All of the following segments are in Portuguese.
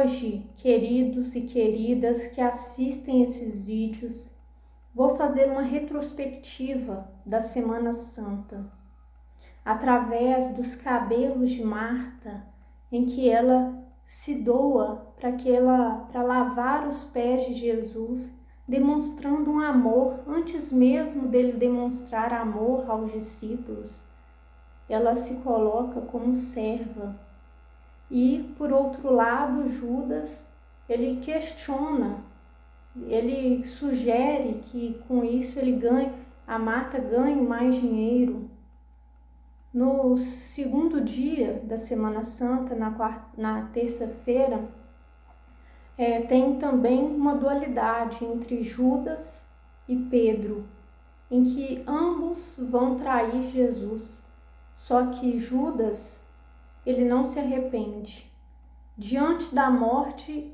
hoje, queridos e queridas que assistem esses vídeos, vou fazer uma retrospectiva da Semana Santa, através dos cabelos de Marta, em que ela se doa para lavar os pés de Jesus, demonstrando um amor, antes mesmo dele demonstrar amor aos discípulos. Ela se coloca como serva. E, por outro lado, Judas, ele questiona, ele sugere que com isso a Marta ganhe mais dinheiro. No segundo dia da Semana Santa, na terça-feira, tem também uma dualidade entre Judas e Pedro, em que ambos vão trair Jesus. Só que Judas, ele não se arrepende. Diante da morte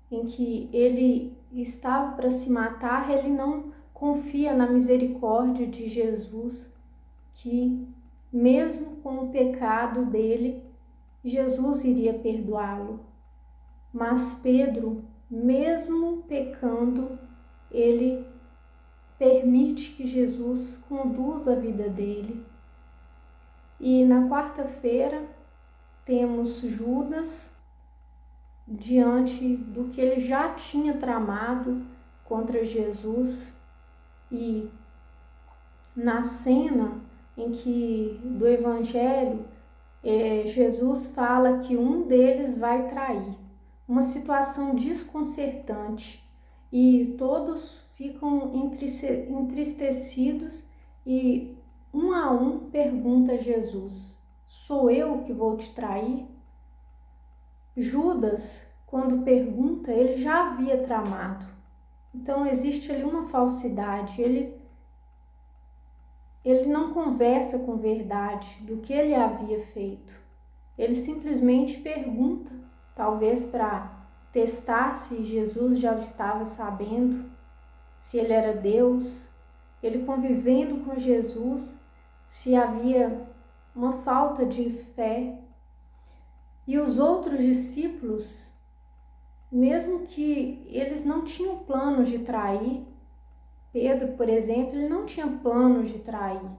em que ele estava para se matar, ele não confia na misericórdia de Jesus, que mesmo com o pecado dele, Jesus iria perdoá-lo. Mas Pedro, mesmo pecando, ele permite que Jesus conduza a vida dele. E na quarta-feira temos Judas diante do que ele já tinha tramado contra Jesus, e na cena do Evangelho, Jesus fala que um deles vai trair. Uma situação desconcertante, e todos ficam entristecidos e um a um pergunta a Jesus: sou eu que vou te trair? Judas, quando pergunta, ele já havia tramado. Então existe ali uma falsidade. Ele não conversa com verdade do que ele havia feito. Ele simplesmente pergunta, talvez para testar se Jesus já estava sabendo, se ele era Deus, ele convivendo com Jesus, se havia uma falta de fé. E os outros discípulos, mesmo que eles não tinham plano de trair, Pedro, por exemplo, ele não tinha plano de trair.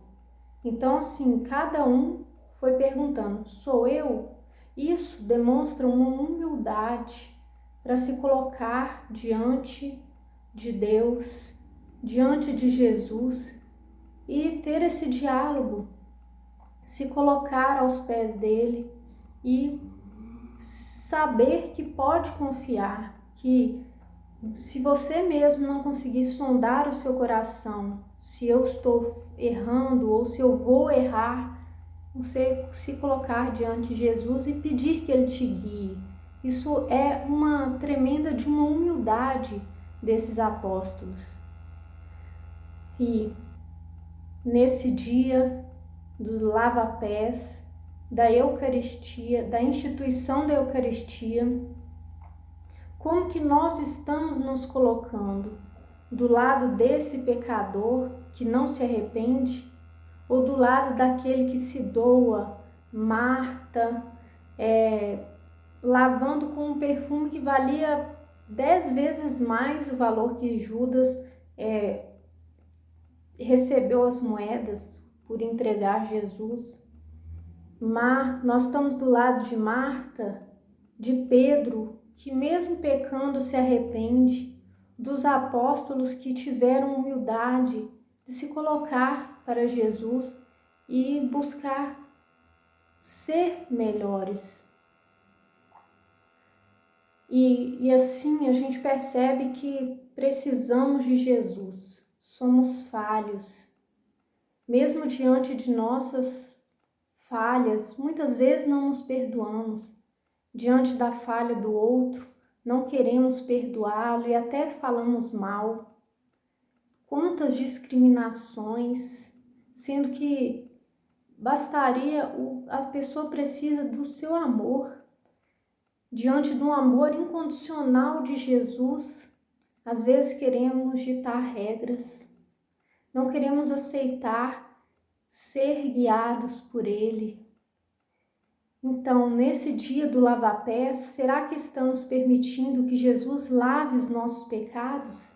Então, assim, cada um foi perguntando: sou eu? Isso demonstra uma humildade para se colocar diante de Deus, diante de Jesus, e ter esse diálogo, se colocar aos pés dele e saber que pode confiar, que se você mesmo não conseguir sondar o seu coração, se eu estou errando ou se eu vou errar, você se colocar diante de Jesus e pedir que ele te guie. Isso é uma tremenda de uma humildade desses apóstolos. E nesse dia dos lava-pés, da Eucaristia, da instituição da Eucaristia, como que nós estamos nos colocando? Do lado desse pecador que não se arrepende, ou do lado daquele que se doa? Marta, lavando com um perfume que valia 10 vezes mais o valor que Judas recebeu as moedas por entregar Jesus. Nós estamos do lado de Marta, de Pedro, que mesmo pecando se arrepende, dos apóstolos que tiveram humildade de se colocar para Jesus e buscar ser melhores. E assim a gente percebe que precisamos de Jesus, somos falhos. Mesmo diante de nossas falhas, muitas vezes não nos perdoamos. Diante da falha do outro, não queremos perdoá-lo e até falamos mal. Quantas discriminações, sendo que a pessoa precisa do seu amor. Diante do amor incondicional de Jesus, às vezes queremos ditar regras, não queremos aceitar ser guiados por Ele. Então, nesse dia do lava-pés, será que estamos permitindo que Jesus lave os nossos pecados?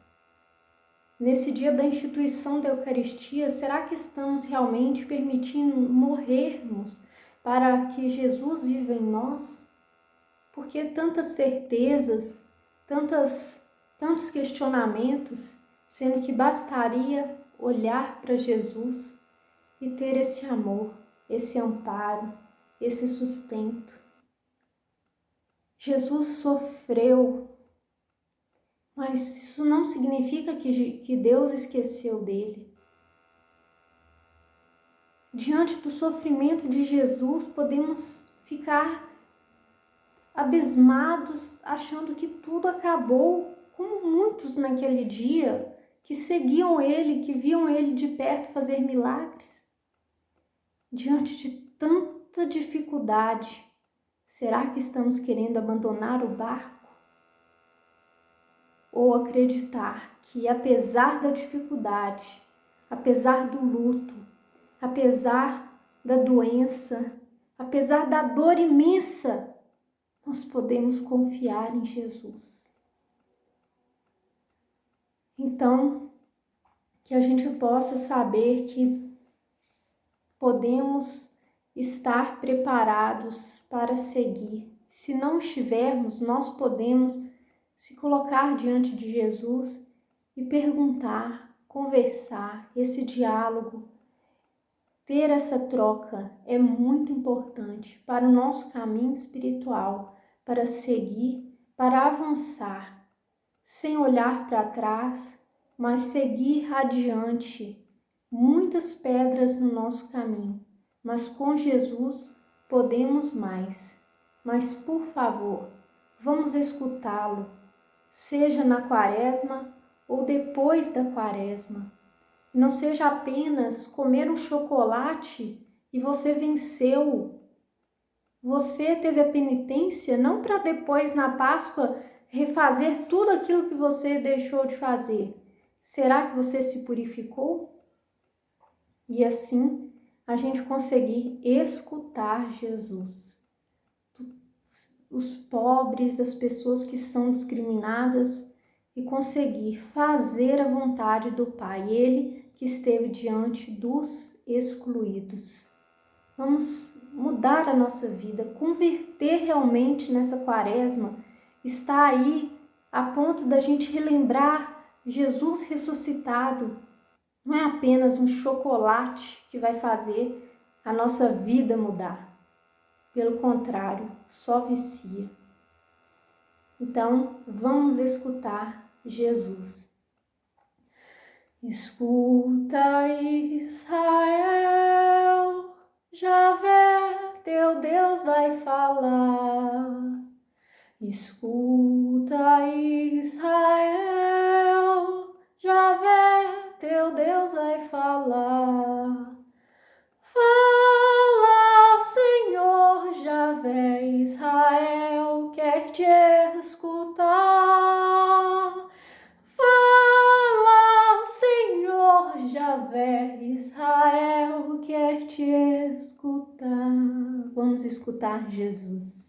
Nesse dia da instituição da Eucaristia, será que estamos realmente permitindo morrermos para que Jesus viva em nós? Porque tantas certezas, tantos questionamentos, sendo que bastaria olhar para Jesus e ter esse amor, esse amparo, esse sustento. Jesus sofreu, mas isso não significa que Deus esqueceu dele. Diante do sofrimento de Jesus, podemos ficar abismados, achando que tudo acabou, como muitos naquele dia que seguiam ele, que viam ele de perto fazer milagres. Diante de tanta dificuldade, será que estamos querendo abandonar o barco? Ou acreditar que, apesar da dificuldade, apesar do luto, apesar da doença, apesar da dor imensa, nós podemos confiar em Jesus. Então, que a gente possa saber que podemos estar preparados para seguir. Se não estivermos, nós podemos se colocar diante de Jesus e perguntar, conversar, esse diálogo, ter essa troca é muito importante para o nosso caminho espiritual, para seguir, para avançar, sem olhar para trás, mas seguir adiante. Muitas pedras no nosso caminho, mas com Jesus podemos mais. Mas, por favor, vamos escutá-lo, seja na quaresma ou depois da quaresma. Não seja apenas comer um chocolate e você venceu. Você teve a penitência não para depois, na Páscoa, refazer tudo aquilo que você deixou de fazer. Será que você se purificou? E assim a gente conseguir escutar Jesus. Os pobres, as pessoas que são discriminadas e conseguir fazer a vontade do Pai, Ele que esteve diante dos excluídos. Vamos mudar a nossa vida, converter realmente nessa quaresma, está aí a ponto da gente relembrar Jesus ressuscitado. Não é apenas um chocolate que vai fazer a nossa vida mudar. Pelo contrário, só vicia. Então, vamos escutar Jesus. Escuta, Israel, Javé, teu Deus vai falar. Escuta, Israel, Javé, teu Deus vai falar. Fala, Senhor, Javé, Israel quer te escutar. Fala, Senhor, Javé, Israel quer te escutar. Vamos escutar Jesus.